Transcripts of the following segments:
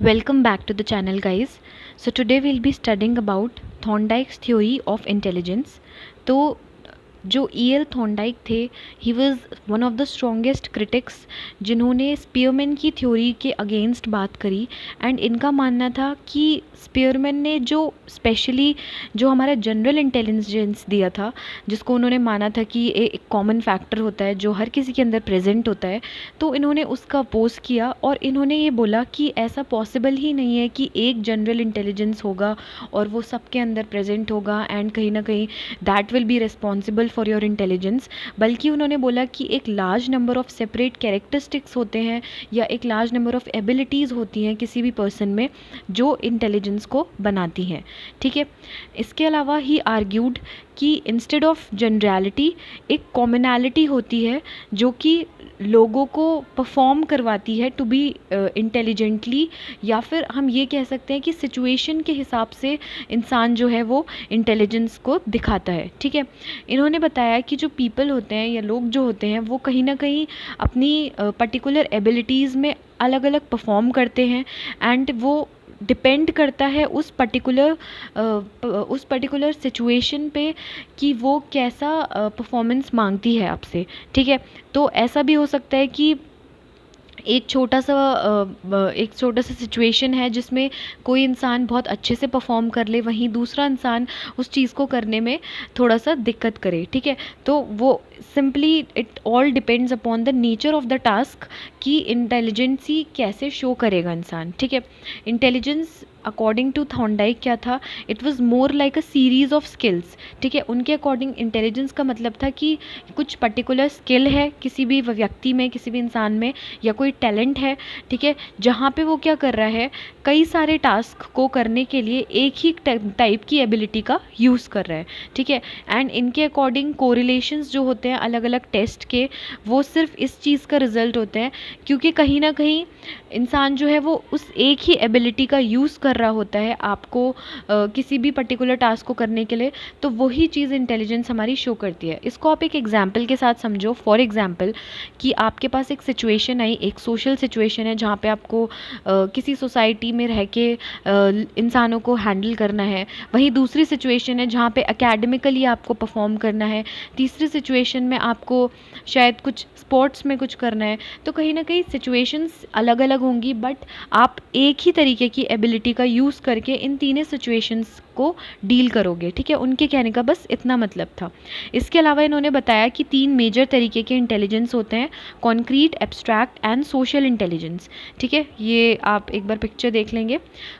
Welcome back to the channel, guys. So today we'll be studying about Thorndike's theory of intelligence. तो जो E.L. Thorndike थे, he was one of the strongest critics जिन्होंने Spearman की theory के against बात करी। And इनका मानना था कि स्पीयरमैन ने जो स्पेशली जो हमारा जनरल इंटेलिजेंस दिया था, जिसको उन्होंने माना था कि एक कॉमन फैक्टर होता है जो हर किसी के अंदर प्रेजेंट होता है, तो इन्होंने उसका अपोज किया और इन्होंने ये बोला कि ऐसा पॉसिबल ही नहीं है कि एक जनरल इंटेलिजेंस होगा और वो सबके अंदर प्रेजेंट होगा एंड कहीं ना कहीं that will be responsible for your intelligence. बल्कि उन्होंने बोला कि एक large number of separate characteristics होते हैं या एक लार्ज नंबर ऑफ एबिलिटीज़ होती हैं किसी भी पर्सन में जो इंटेलिजेंस को बनाती हैं। ठीक है, इसके अलावा ही आर्ग्यूड कि इंस्टेड ऑफ जनरलिटी एक कॉमनैलिटी होती है जो कि लोगों को परफॉर्म करवाती है टू बी इंटेलिजेंटली, या फिर हम ये कह सकते हैं कि सिचुएशन के हिसाब से इंसान जो है वो इंटेलिजेंस को दिखाता है। ठीक है, इन्होंने बताया कि जो पीपल होते हैं या लोग जो होते हैं वो कहीं ना कहीं अपनी पर्टिकुलर एबिलिटीज़ में अलग अलग परफॉर्म करते हैं एंड वो डिपेंड करता है उस पर्टिकुलर सिचुएशन पे कि वो कैसा परफॉर्मेंस मांगती है आपसे। ठीक है, तो ऐसा भी हो सकता है कि एक छोटा सा सिचुएशन है जिसमें कोई इंसान बहुत अच्छे से परफॉर्म कर ले, वहीं दूसरा इंसान उस चीज़ को करने में थोड़ा सा दिक्कत करे। ठीक है, तो वो simply it all depends upon the nature of the task कि इंटेलिजेंसी कैसे शो करेगा इंसान। ठीक है, इंटेलिजेंस अकॉर्डिंग टू थॉर्नडाइक क्या था, it was more like a series of skills. ठीक है, उनके अकॉर्डिंग इंटेलिजेंस का मतलब था कि कुछ पर्टिकुलर स्किल है किसी भी व्यक्ति में, किसी भी इंसान में, या कोई टैलेंट है। ठीक है, जहाँ पे वो क्या कर रहा है, कई सारे टास्क को करने के लिए एक ही टाइप की एबिलिटी का यूज़ कर रहा है। ठीक है, एंड इनके अकॉर्डिंग कोरिलेशंस जो होते हैं अलग अलग टेस्ट के, वो सिर्फ इस चीज़ का रिजल्ट होते हैं क्योंकि कहीं ना कहीं इंसान जो है वो उस एक ही एबिलिटी का यूज़ कर रहा होता है आपको किसी भी पर्टिकुलर टास्क को करने के लिए, तो वही चीज़ इंटेलिजेंस हमारी शो करती है। इसको आप एक एग्जांपल के साथ समझो। फॉर एग्जांपल कि आपके पास एक सिचुएशन आई, एक सोशल सिचुएशन है जहाँ पे आपको किसी सोसाइटी में रह के इंसानों को हैंडल करना है। वहीं दूसरी सिचुएशन है जहाँ पे एकेडमिकली आपको परफॉर्म करना है। तीसरी सिचुएशन में आपको शायद कुछ स्पोर्ट्स में कुछ करना है। तो कहीं ना कहीं सिचुएशंस अलग अलग होंगी, बट आप एक ही तरीके की एबिलिटी का यूज़ करके इन तीनों सिचुएशंस को डील करोगे। ठीक है, उनके कहने का बस इतना मतलब था। इसके अलावा इन्होंने बताया कि 3 मेजर तरीके के इंटेलिजेंस होते हैं, concrete, abstract and social intelligence. ठीक है, ये आप एक बार पिक्चर देख लेंगे।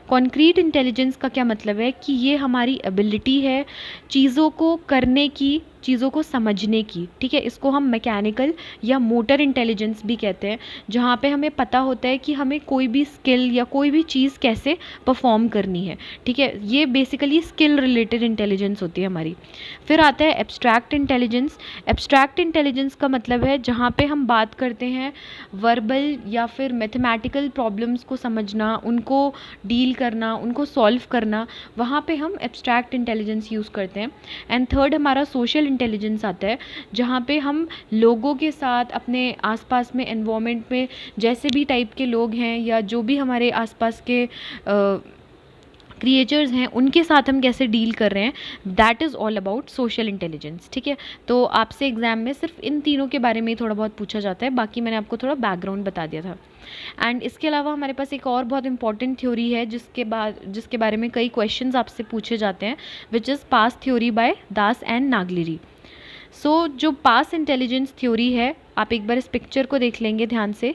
कॉन्क्रीट इंटेलिजेंस का क्या मतलब है कि ये हमारी एबिलिटी है चीज़ों को करने की, चीज़ों को समझने की। ठीक है, इसको हम मैकेनिकल या मोटर इंटेलिजेंस भी कहते हैं, जहाँ पे हमें पता होता है कि हमें कोई भी स्किल या कोई भी चीज़ कैसे परफॉर्म करनी है। ठीक है, ये बेसिकली स्किल रिलेटेड इंटेलिजेंस होती है हमारी। फिर आता है एब्स्ट्रैक्ट इंटेलिजेंस। एब्स्ट्रैक्ट इंटेलिजेंस का मतलब है जहाँ पे हम बात करते हैं वर्बल या फिर मैथमेटिकल प्रॉब्लम्स को समझना, उनको डील करना, उनको सॉल्व करना, वहाँ पे हम एब्स्ट्रैक्ट इंटेलिजेंस यूज़ करते हैं। एंड थर्ड हमारा सोशल इंटेलिजेंस आता है, जहाँ पे हम लोगों के साथ अपने आसपास में एनवायरनमेंट में जैसे भी टाइप के लोग हैं या जो भी हमारे आसपास के क्रिएचर्स हैं उनके साथ हम कैसे डील कर रहे हैं, that is all about social intelligence. ठीक है, तो आपसे एग्जाम में सिर्फ इन तीनों के बारे में ही थोड़ा बहुत पूछा जाता है, बाकी मैंने आपको थोड़ा बैकग्राउंड बता दिया था। एंड इसके अलावा हमारे पास एक और बहुत इंपॉर्टेंट थ्योरी है जिसके बारे में कई क्वेश्चंस आपसे पूछे जाते हैं, which is PASS theory by Das and Naglieri. So जो पास इंटेलिजेंस थ्योरी है, आप एक बार इस पिक्चर को देख लेंगे ध्यान से।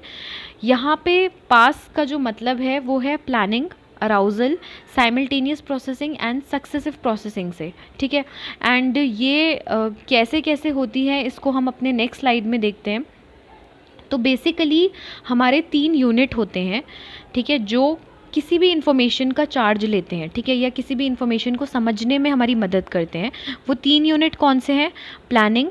यहाँ पे पास का जो मतलब है वो है planning, arousal, simultaneous processing and successive processing से। ठीक है, एंड ये कैसे कैसे होती है इसको हम अपने नेक्स्ट स्लाइड में देखते हैं। तो बेसिकली हमारे 3 यूनिट होते हैं। ठीक है, जो किसी भी इंफॉर्मेशन का चार्ज लेते हैं। ठीक है, या किसी भी इंफॉर्मेशन को समझने में हमारी मदद करते हैं। वो 3 यूनिट कौन से हैं? Planning,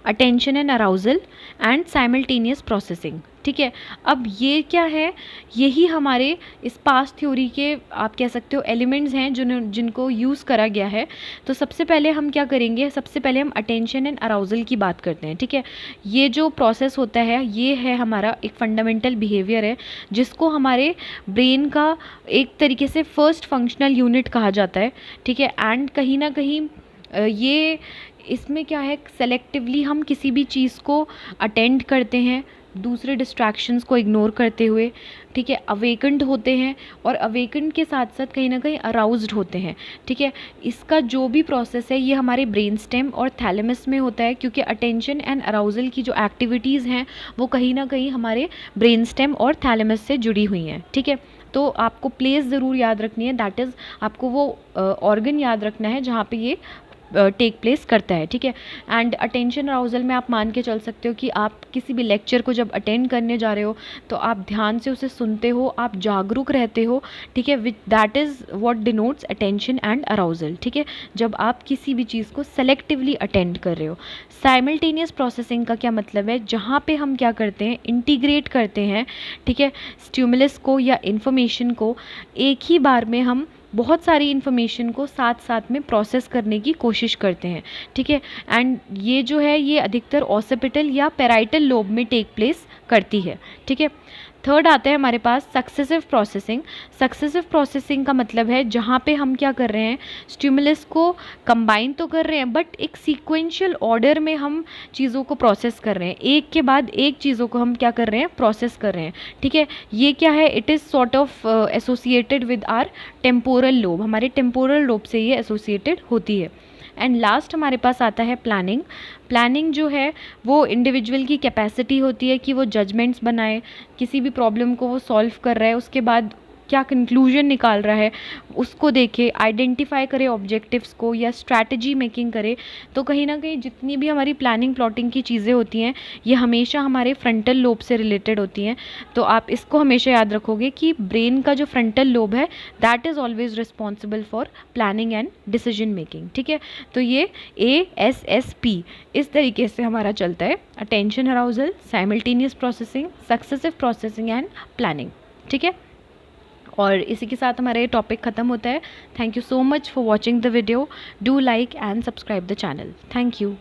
attention and arousal and simultaneous processing. ठीक है, अब ये क्या है, यही हमारे इस पास्ट थ्योरी के आप कह सकते हो एलिमेंट्स हैं जिनको यूज़ करा गया है। तो सबसे पहले हम क्या करेंगे, सबसे पहले हम अटेंशन एंड अराउजल की बात करते हैं। ठीक है, ये जो प्रोसेस होता है ये है हमारा एक फंडामेंटल बिहेवियर है जिसको हमारे ब्रेन का एक तरीके से फर्स्ट फंक्शनल यूनिट कहा जाता है। ठीक है, एंड कहीं ना कहीं ये इसमें क्या है, सेलेक्टिवली हम किसी भी चीज़ को अटेंड करते हैं दूसरे डिस्ट्रैक्शंस को इग्नोर करते हुए। ठीक है, अवेकन्ड होते हैं और अवेकन्ड के साथ साथ कहीं ना कहीं अराउज्ड होते हैं। ठीक है, इसका जो भी प्रोसेस है ये हमारे ब्रेन स्टेम और थैलेमस में होता है, क्योंकि अटेंशन एंड अराउजल की जो एक्टिविटीज़ हैं वो कहीं ना कहीं हमारे ब्रेन स्टेम और थैलेमस से जुड़ी हुई हैं। ठीक है, तो आपको प्लेस ज़रूर याद रखनी है, दैट इज़ आपको वो ऑर्गन याद रखना है जहाँ पे ये टेक प्लेस करता है। ठीक है, एंड अटेंशन अराउजल में आप मान के चल सकते हो कि आप किसी भी लेक्चर को जब अटेंड करने जा रहे हो तो आप ध्यान से उसे सुनते हो, आप जागरूक रहते हो। ठीक है, which that is what denotes attention and arousal. ठीक है, जब आप किसी भी चीज़ को सेलेक्टिवली अटेंड कर रहे हो। साइमल्टेनियस प्रोसेसिंग का क्या मतलब है, जहाँ पे हम क्या करते हैं, इंटीग्रेट करते हैं। ठीक है, स्टिमुलस को या इन्फॉर्मेशन को एक ही बार में हम बहुत सारी इन्फॉर्मेशन को साथ साथ में प्रोसेस करने की कोशिश करते हैं। ठीक है, एंड ये जो है ये अधिकतर ऑसिपिटल या पैराइटल लोब में टेक प्लेस करती है। ठीक है, थर्ड आता है हमारे पास सक्सेसिव प्रोसेसिंग। सक्सेसिव प्रोसेसिंग का मतलब है जहाँ पे हम क्या कर रहे हैं, स्टिमुलस को कंबाइन तो कर रहे हैं बट एक सीक्वेंशियल ऑर्डर में हम चीज़ों को प्रोसेस कर रहे हैं, एक के बाद एक चीज़ों को हम क्या कर रहे हैं, प्रोसेस कर रहे हैं। ठीक है, ये क्या है, it is sort of associated with our temporal lobe, हमारे टेम्पोरल लोब से ये एसोसिएटेड होती है। एंड लास्ट हमारे पास आता है प्लानिंग। प्लानिंग जो है वो इंडिविजुअल की कैपेसिटी होती है कि वो जजमेंट्स बनाए, किसी भी प्रॉब्लम को वो सॉल्व कर रहा है उसके बाद क्या कंक्लूजन निकाल रहा है उसको देखे, आइडेंटिफाई करे ऑब्जेक्टिव्स को या स्ट्रैटेजी मेकिंग करे। तो कहीं ना कहीं जितनी भी हमारी प्लानिंग प्लॉटिंग की चीज़ें होती हैं ये हमेशा हमारे फ्रंटल लोब से रिलेटेड होती हैं। तो आप इसको हमेशा याद रखोगे कि ब्रेन का जो फ्रंटल लोब है that is always responsible for planning and decision making. ठीक है, तो ये ASSP इस तरीके से हमारा चलता है, attention arousal, simultaneous processing, successive processing and planning. ठीक है, और इसी के साथ हमारा ये टॉपिक ख़त्म होता है। Thank you so much for watching the video, do like and subscribe the channel. Thank you.